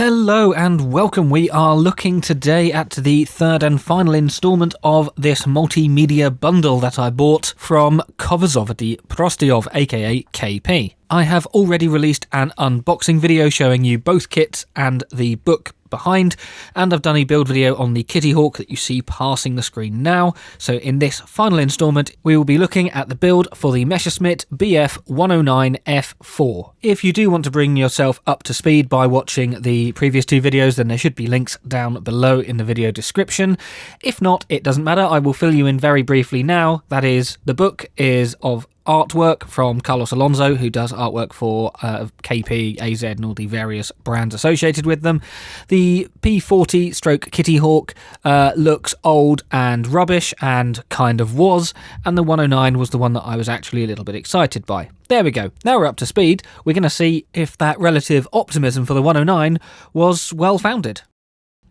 Hello and welcome. We are looking today at the third and final instalment of this multimedia bundle that I bought from Kovozávody Prostějov, aka KP. I have already released an unboxing video showing you both kits and the book behind, and I've done a build video on the Kitty Hawk that you see passing the screen now. So in this final instalment, we will be looking at the build for the Messerschmitt Bf.109F-4. If you do want to bring yourself up to speed by watching the previous two videos, then there should be links down below in the video description. If not, it doesn't matter. I will fill you in very briefly now. That is, the book is of artwork from Carlos Alonso, who does artwork for KP, AZ and all the various brands associated with them. The P40 stroke Kitty Hawk looks old and rubbish, and kind of was, and the 109 was the one that I was actually a little bit excited by. There we go. Now we're up to speed. We're going to see if that relative optimism for the 109 was well founded.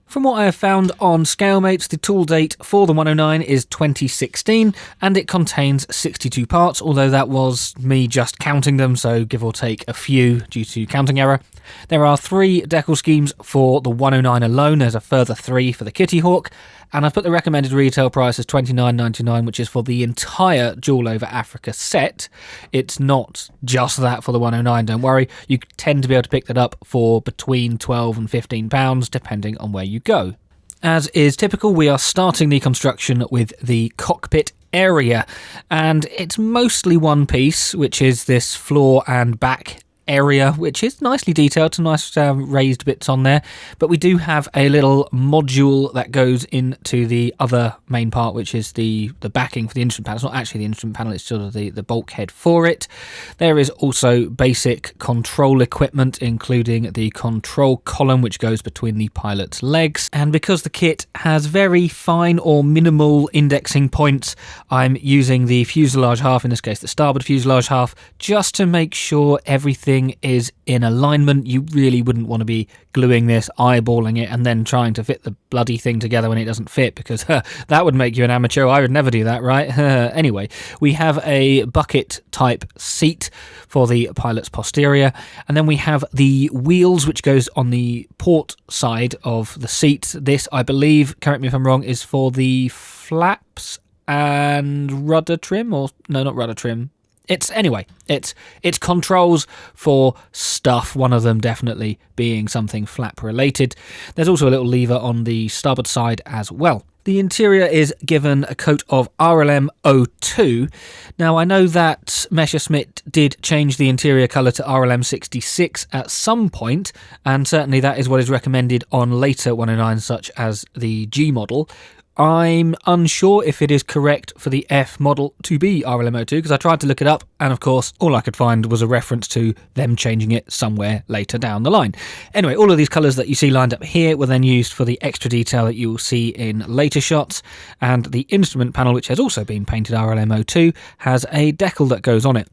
From what I have found on ScaleMates, the tool date for the 109 is 2016, and it contains 62 parts, although that was me just counting them, so give or take a few due to counting error. There are 3 decal schemes for the 109 alone. There's a further 3 for the Kitty Hawk, and I've put the recommended retail price as $29.99, which is for the entire Duel Over Africa set. It's not just that for the 109, don't worry. You tend to be able to pick that up for between £12 and £15, depending on where you go. As is typical, we are starting the construction with the cockpit area, and it's mostly one piece, which is this floor and back area, which is nicely detailed, some nice raised bits on there, but we do have a little module that goes into the other main part, which is the backing for the instrument panel. It's not actually the instrument panel, it's sort of the bulkhead for it. There is also basic control equipment, including the control column, which goes between the pilot's legs, and because the kit has very fine or minimal indexing points, I'm using the fuselage half, in this case the starboard fuselage half, just to make sure everything is in alignment. You really wouldn't want to be gluing this, eyeballing it, and then trying to fit the bloody thing together when it doesn't fit, because that would make you an amateur. I would never do that, right? Anyway, we have a bucket type seat for the pilot's posterior, and then we have the wheels, which goes on the port side of the seat. This, I believe, correct me if I'm wrong, is for the flaps and rudder trim, or no, not rudder trim. It's controls for stuff, one of them definitely being something flap related. There's also a little lever on the starboard side as well. The interior is given a coat of RLM 02. Now, I know that Messerschmitt did change the interior colour to RLM 66 at some point, and certainly that is what is recommended on later 109s, such as the G model. I'm unsure if it is correct for the F model to be RLM 02, because I tried to look it up, and of course all I could find was a reference to them changing it somewhere later down the line. Anyway, all of these colours that you see lined up here were then used for the extra detail that you will see in later shots, and the instrument panel, which has also been painted RLM 02, has a decal that goes on it.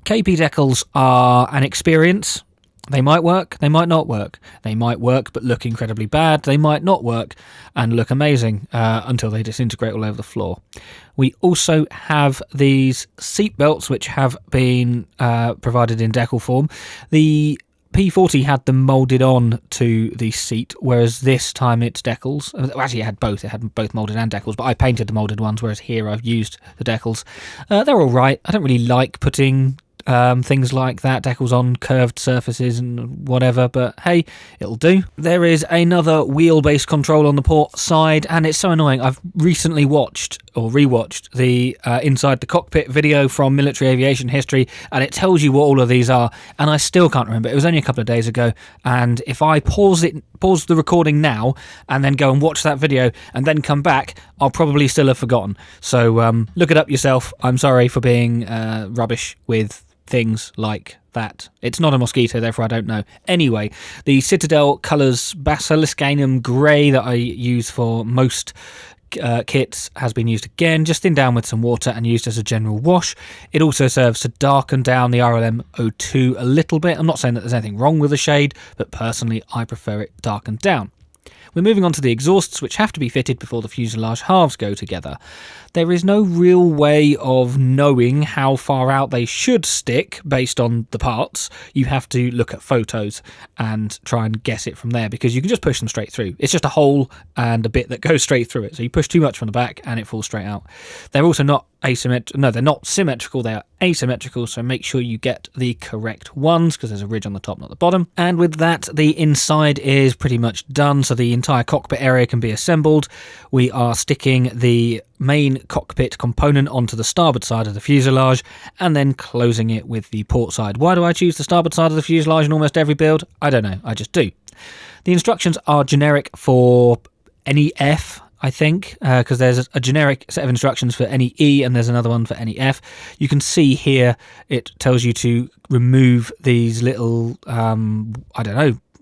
KP decals are an experience. They might work, they might not work. They might work but look incredibly bad. They might not work and look amazing until they disintegrate all over the floor. We also have these seat belts, which have been provided in decal form. The P40 had them moulded on to the seat, whereas this time it's decals. Actually, it had both. It had both moulded and decals, but I painted the moulded ones, whereas here I've used the decals. They're all right. I don't really like putting things like that, decals on curved surfaces and whatever, but hey, it'll do. There is another wheel-based control on the port side, and it's so annoying. I've recently watched or rewatched the Inside the Cockpit video from Military Aviation History, and it tells you what all of these are, and I still can't remember. It was only a couple of days ago, and if I pause the recording now and then go and watch that video and then come back, I'll probably still have forgotten. So look it up yourself. I'm sorry for being rubbish with things like that. It's not a mosquito, therefore I don't know. Anyway, the Citadel colours Basiliscanum Grey that I use for most kits has been used again, just thinned down with some water and used as a general wash. It also serves to darken down the RLM 02 a little bit. I'm not saying that there's anything wrong with the shade, but personally I prefer it darkened down. We're moving on to the exhausts, which have to be fitted before the fuselage halves go together. There is no real way of knowing how far out they should stick based on the parts. You have to look at photos and try and guess it from there, because you can just push them straight through. It's just a hole and a bit that goes straight through it. So you push too much from the back and it falls straight out. They're also not they're not symmetrical, they are asymmetrical, so make sure you get the correct ones, because there's a ridge on the top, not the bottom. And with that, the inside is pretty much done, so the entire cockpit area can be assembled. We are sticking the main cockpit component onto the starboard side of the fuselage and then closing it with the port side. Why do I choose the starboard side of the fuselage in almost every build? I don't know, I just do. The instructions are generic for any F, I think, because there's a generic set of instructions for any E and there's another one for any F. You can see here it tells you to remove these little,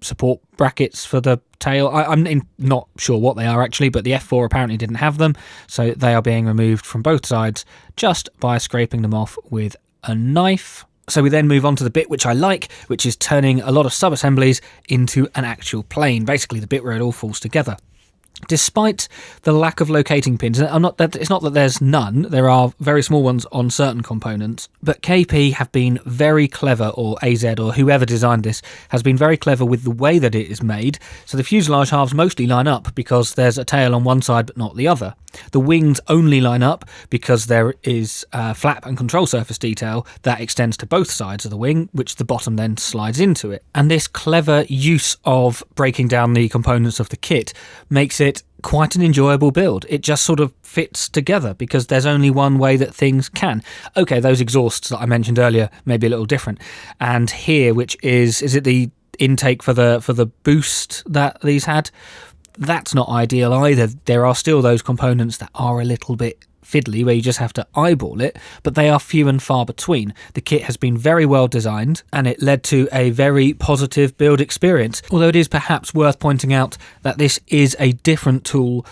support brackets for the tail. I'm not sure what they are actually, but the F4 apparently didn't have them, so they are being removed from both sides just by scraping them off with a knife. So we then move on to the bit which I like, which is turning a lot of sub-assemblies into an actual plane, basically the bit where it all falls together. Despite the lack of locating pins, it's not that there's none, there are very small ones on certain components, but KP have been very clever, or AZ, or whoever designed this, has been very clever with the way that it is made, so the fuselage halves mostly line up because there's a tail on one side but not the other. The wings only line up because there is flap and control surface detail that extends to both sides of the wing, which the bottom then slides into it. And this clever use of breaking down the components of the kit makes it quite an enjoyable build. It just sort of fits together because there's only one way that things can. Okay, those exhausts that I mentioned earlier may be a little different. And here, which is it the intake for the boost that these had? That's not ideal either. There are still those components that are a little bit fiddly where you just have to eyeball it, but they are few and far between. The kit has been very well designed and it led to a very positive build experience, although it is perhaps worth pointing out that this is a different tool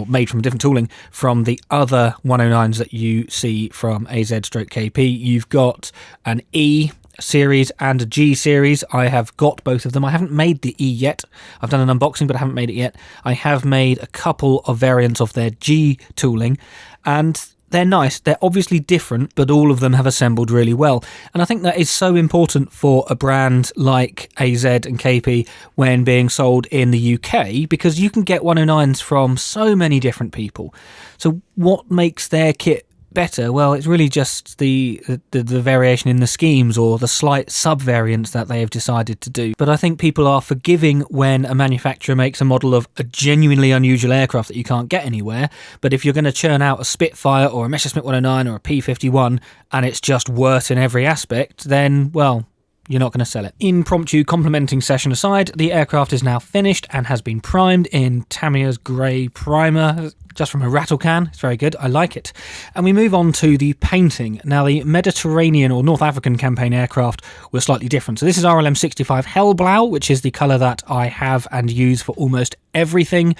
made from different tooling from the other 109s that you see from AZ/KP. You've got an E series and a G series. I have got both of them. I haven't made the E yet. I've done an unboxing, but I haven't made it yet. I have made a couple of variants of their G tooling, and they're nice. They're obviously different, but all of them have assembled really well. And I think that is so important for a brand like AZ and KP when being sold in the UK, because you can get 109s from so many different people. So what makes their kit better? Well, it's really just the variation in the schemes or the slight sub-variants that they have decided to do. But I think people are forgiving when a manufacturer makes a model of a genuinely unusual aircraft that you can't get anywhere. But if you're going to churn out a Spitfire or a Messerschmitt 109 or a P-51 and it's just worse in every aspect, then, well, you're not going to sell it. Impromptu complimenting session aside, the aircraft is now finished and has been primed in Tamiya's grey primer, just from a rattle can. It's very good, I like it. And we move on to the painting. Now, the Mediterranean or North African campaign aircraft were slightly different. So this is RLM 65 Hellblau, which is the colour that I have and use for almost everything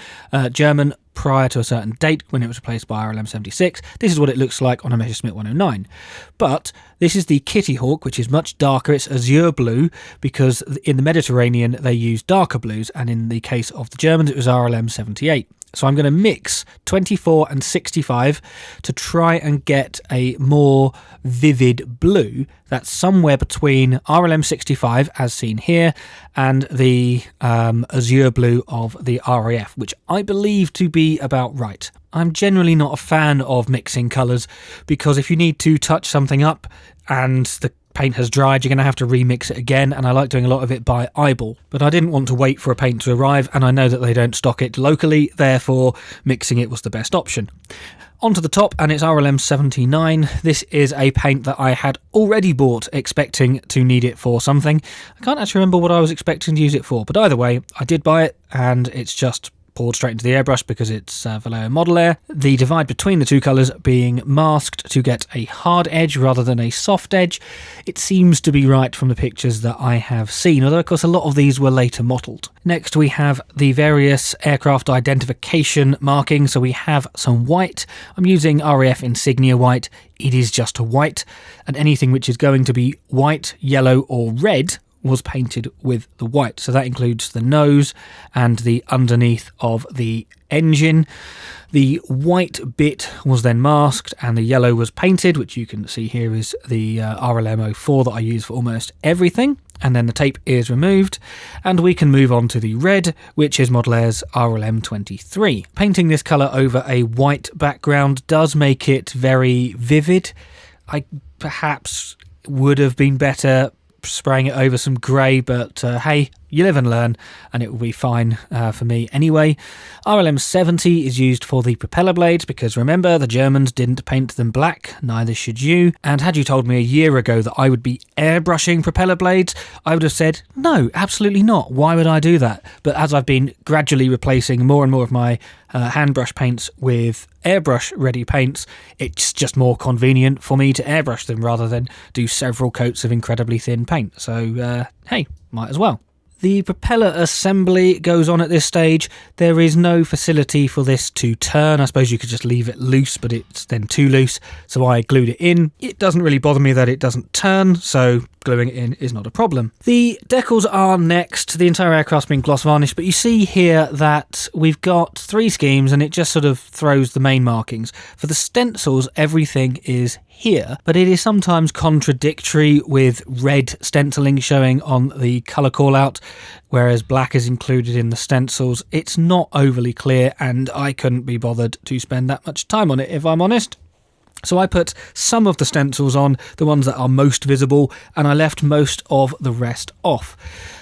German prior to a certain date when it was replaced by RLM 76. This is what it looks like on a Messerschmitt 109. But this is the Kitty Hawk, which is much darker. It's azure blue because in the Mediterranean they use darker blues, and in the case of the Germans it was RLM 78. So I'm going to mix 24 and 65 to try and get a more vivid blue that's somewhere between RLM 65, as seen here, and the azure blue of the RAF, which I believe to be about right. I'm generally not a fan of mixing colours because if you need to touch something up and the paint has dried, you're going to have to remix it again, and I like doing a lot of it by eyeball. But I didn't want to wait for a paint to arrive, and I know that they don't stock it locally, therefore mixing it was the best option. Onto the top, and it's RLM 79. This is a paint that I had already bought, expecting to need it for something. I can't actually remember what I was expecting to use it for, but either way, I did buy it, and it's just poured straight into the airbrush because it's Vallejo Model Air. The divide between the two colours being masked to get a hard edge rather than a soft edge. It seems to be right from the pictures that I have seen, although of course a lot of these were later modelled. Next we have the various aircraft identification markings. So we have some white. I'm using RAF insignia white. It is just a white, and anything which is going to be white, yellow or red was painted with the white. So that includes the nose and the underneath of the engine. The white bit was then masked and the yellow was painted, which you can see here is the RLM 04 that I use for almost everything. And then the tape is removed and we can move on to the red, which is Model Air's RLM 23. Painting this colour over a white background does make it very vivid. I perhaps would have been better spraying it over some grey, but hey, you live and learn, and it will be fine for me anyway. RLM 70 is used for the propeller blades because remember, the Germans didn't paint them black, neither should you. And had you told me a year ago that I would be airbrushing propeller blades, I would have said, no, absolutely not. Why would I do that? But as I've been gradually replacing more and more of my hand brush paints with airbrush ready paints, it's just more convenient for me to airbrush them rather than do several coats of incredibly thin paint. So hey, might as well. The propeller assembly goes on at this stage. There is no facility for this to turn. I suppose you could just leave it loose, but it's then too loose, so I glued it in. It doesn't really bother me that it doesn't turn, so gluing it in is not a problem. The decals are next, the entire aircraft's been gloss varnished, but you see here that we've got 3 schemes and it just sort of throws the main markings. For the stencils, everything is here, but it is sometimes contradictory with red stenciling showing on the colour callout, whereas black is included in the stencils. It's not overly clear and I couldn't be bothered to spend that much time on it, if I'm honest. So I put some of the stencils on, the ones that are most visible, and I left most of the rest off.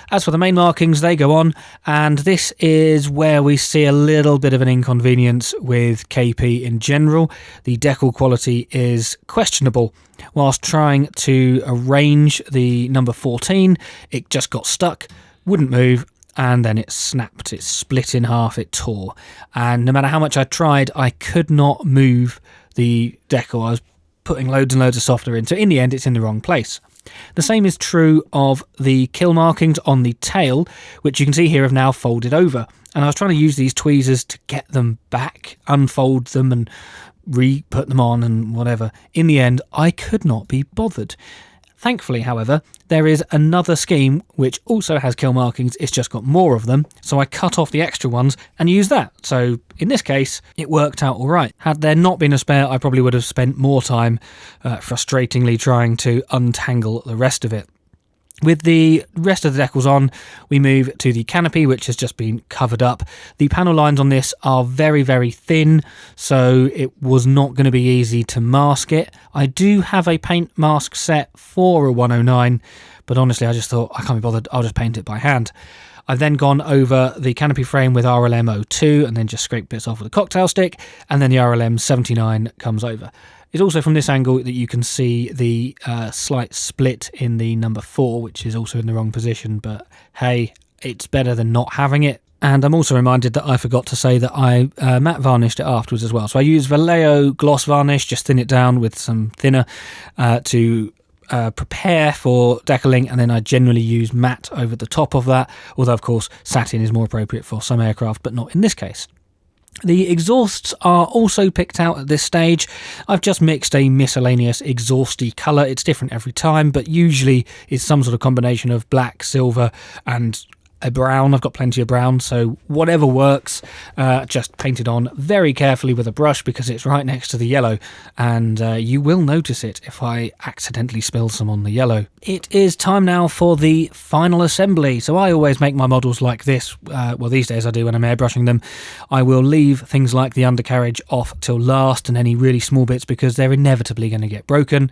As for the main markings, they go on, and this is where we see a little bit of an inconvenience with KP in general. The decal quality is questionable. Whilst trying to arrange the number 14, it just got stuck, wouldn't move, and then it snapped, it split in half, it tore. And no matter how much I tried, I could not move the decal. I was putting loads and loads of software in, so in the end it's in the wrong place. The same is true of the kill markings on the tail, which you can see here have now folded over. And I was trying to use these tweezers to get them back, unfold them and re-put them on and whatever. In the end, I could not be bothered. Thankfully, however, there is another scheme which also has kill markings, it's just got more of them, so I cut off the extra ones and used that. So in this case, it worked out alright. Had there not been a spare, I probably would have spent more time frustratingly trying to untangle the rest of it. With the rest of the decals on, we move to the canopy, which has just been covered up. The panel lines on this are very, very thin, so it was not going to be easy to mask it. I do have a paint mask set for a 109, but honestly, I just thought, I can't be bothered, I'll just paint it by hand. I've then gone over the canopy frame with RLM 02 and then just scrape bits off with a cocktail stick, and then the RLM 79 comes over. It's also from this angle that you can see the slight split in the number 4, which is also in the wrong position, but hey, it's better than not having it. And I'm also reminded that I forgot to say that I matte varnished it afterwards as well. So I use Vallejo gloss varnish, just thin it down with some thinner to prepare for decaling, and then I generally use matte over the top of that, although of course satin is more appropriate for some aircraft, but not in this case. The exhausts are also picked out at this stage. I've just mixed a miscellaneous exhausty colour. It's different every time, but usually it's some sort of combination of black, silver and a brown. I've got plenty of brown, so whatever works. Just painted on very carefully with a brush because it's right next to the yellow, and you will notice it if I accidentally spill some on the yellow. It is time now for the final assembly. So I always make my models like this. Well, these days I do when I'm airbrushing them. I will leave things like the undercarriage off till last and any really small bits because they're inevitably going to get broken.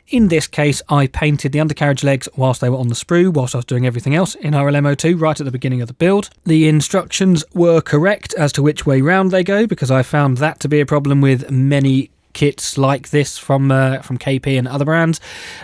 In this case, I painted the undercarriage legs whilst they were on the sprue, whilst I was doing everything else in RLM 02 right at the beginning of the build. The instructions were correct as to which way round they go because I found that to be a problem with many kits like this from KP and other brands.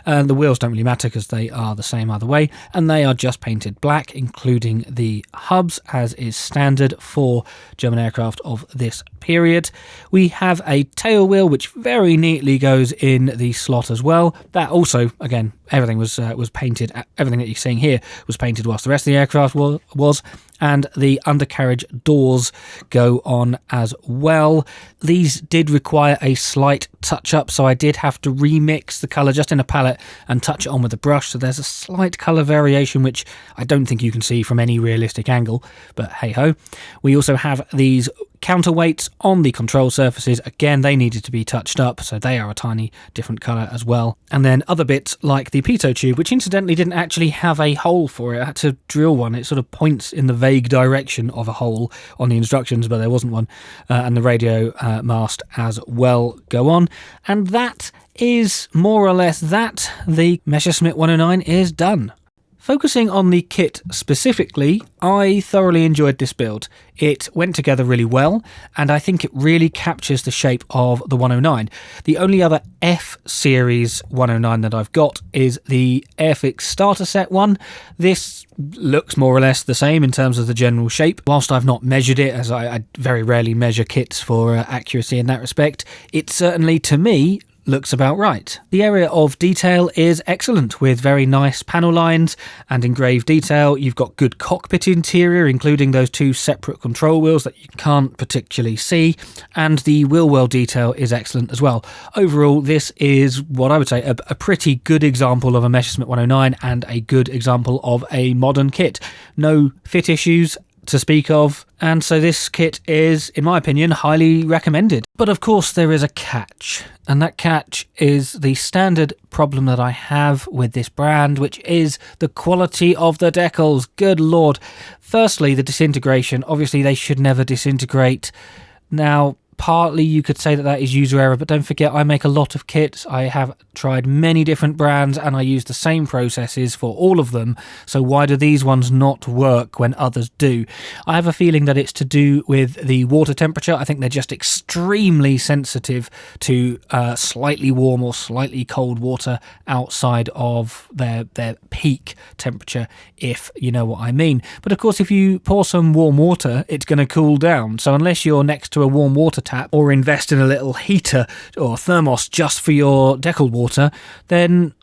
The wheels don't really matter because they are the same either way, and they are just painted black, including the hubs, as is standard for German aircraft of this period. We have a tail wheel which very neatly goes in the slot as well. That also, again, everything was painted. Everything that you're seeing here was painted whilst the rest of the aircraft was. and the undercarriage doors go on as well. These did require a slight touch up, so I did have to remix the colour just in a palette and touch it on with a brush, so there's a slight colour variation which I don't think you can see from any realistic angle, but hey ho. We also have these counterweights on the control surfaces. Again, they needed to be touched up, so they are a tiny different colour as well. And then other bits like the pitot tube, which incidentally didn't actually have a hole for it. I had to drill one. It sort of points in the vague direction of a hole on the instructions, but there wasn't one. And the radio mast as well go on. And that is more or less that. The Messerschmitt 109 is done. Focusing on the kit specifically, I thoroughly enjoyed this build. It went together really well, and I think it really captures the shape of the 109. The only other F-series 109 that I've got is the Airfix starter set one. This looks more or less the same in terms of the general shape. Whilst I've not measured it, as I very rarely measure kits for accuracy in that respect, it certainly, to me, looks about right. The area of detail is excellent, with very nice panel lines and engraved detail. You've got good cockpit interior, including those two separate control wheels that you can't particularly see, and the wheel well detail is excellent as well. Overall, this is what I would say a pretty good example of a Messerschmitt 109 and a good example of a modern kit. No fit issues to speak of, and so this kit is, in my opinion, highly recommended. But of course there is a catch, and that catch is the standard problem that I have with this brand, which is the quality of the decals. Good lord. Firstly, the disintegration. Obviously they should never disintegrate. Now, partly you could say that that is user error, but don't forget I make a lot of kits. I have tried many different brands and I use the same processes for all of them, so why do these ones not work when others do? I have a feeling that it's to do with the water temperature. I think they're just extremely sensitive to slightly warm or slightly cold water outside of their peak temperature, if you know what I mean. But of course if you pour some warm water, it's going to cool down, so unless you're next to a warm water tap or invest in a little heater or thermos just for your decal water, then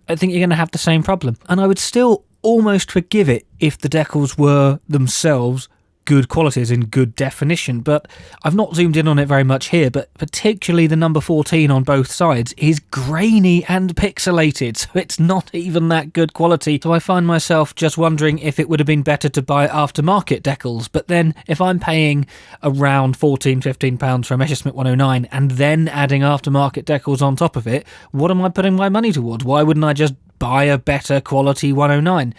I think you're going to have the same problem. And I would still almost forgive it if the decals were themselves good qualities in good definition, but I've not zoomed in on it very much here, but particularly the number 14 on both sides is grainy and pixelated, so it's not even that good quality. So I find myself just wondering if it would have been better to buy aftermarket decals, but then if I'm paying around £14-15 for a Messerschmitt 109 and then adding aftermarket decals on top of it, what am I putting my money towards? Why wouldn't I just buy a better quality 109?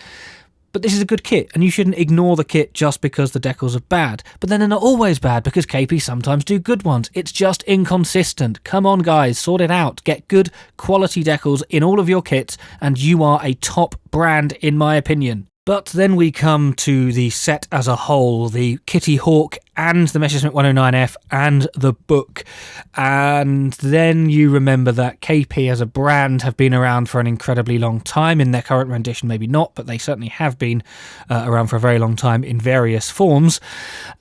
But this is a good kit, and you shouldn't ignore the kit just because the decals are bad. But then they're not always bad, because KP sometimes do good ones. It's just inconsistent. Come on guys, sort it out. Get good quality decals in all of your kits, and you are a top brand in my opinion. But then we come to the set as a whole, the Kitty Hawk and the Messerschmitt 109F and the book. And then you remember that KP as a brand have been around for an incredibly long time. In their current rendition, maybe not, but they certainly have been around for a very long time in various forms.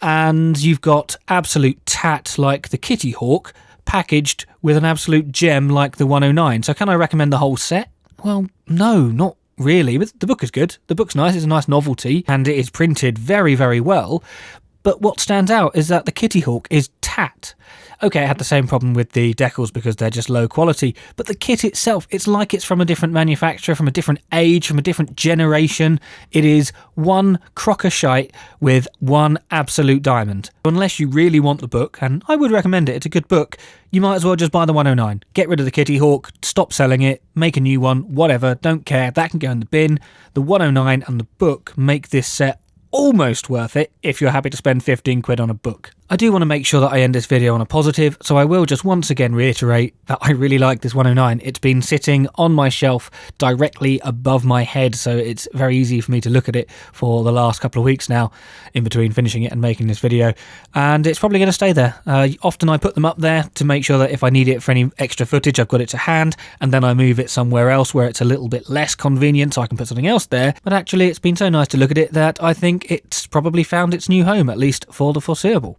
And you've got absolute tat like the Kitty Hawk packaged with an absolute gem like the 109. So can I recommend the whole set? Well, no, not really, but the book is good. The book's nice, it's a nice novelty, and it is printed very, very well. But what stands out is that the Kitty Hawk is tat. Okay, I had the same problem with the decals because they're just low quality, but the kit itself, it's like it's from a different manufacturer, from a different age, from a different generation. It is one crock of shite with one absolute diamond. Unless you really want the book, and I would recommend it, it's a good book, you might as well just buy the 109. Get rid of the Kitty Hawk, stop selling it, make a new one, whatever, don't care, that can go in the bin. The 109 and the book make this set almost worth it if you're happy to spend 15 quid on a book. I do want to make sure that I end this video on a positive, so I will just once again reiterate that I really like this 109. It's been sitting on my shelf directly above my head, so it's very easy for me to look at it for the last couple of weeks now, in between finishing it and making this video, and it's probably going to stay there. Often I put them up there to make sure that if I need it for any extra footage, I've got it to hand, and then I move it somewhere else where it's a little bit less convenient so I can put something else there. But actually it's been so nice to look at it that I think it's probably found its new home, at least for the foreseeable.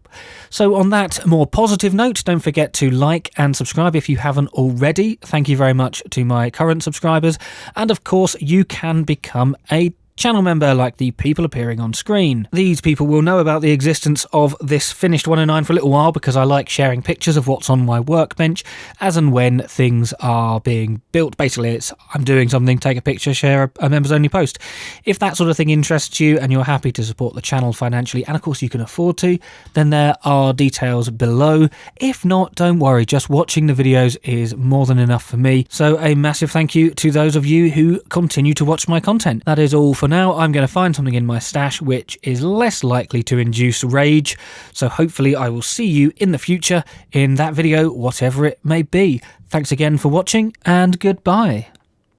So on that more positive note, don't forget to like and subscribe if you haven't already. Thank you very much to my current subscribers. And of course, you can become a channel member like the people appearing on screen. These people will know about the existence of this finished 109 for a little while because I like sharing pictures of what's on my workbench as and when things are being built. Basically, it's I'm doing something, take a picture, share a members only post. If that sort of thing interests you and you're happy to support the channel financially, and of course you can afford to, then there are details below. If not, don't worry, just watching the videos is more than enough for me. So a massive thank you to those of you who continue to watch my content. That is all for now. I'm going to find something in my stash which is less likely to induce rage, so hopefully I will see you in the future in that video, whatever it may be. Thanks again for watching, and goodbye.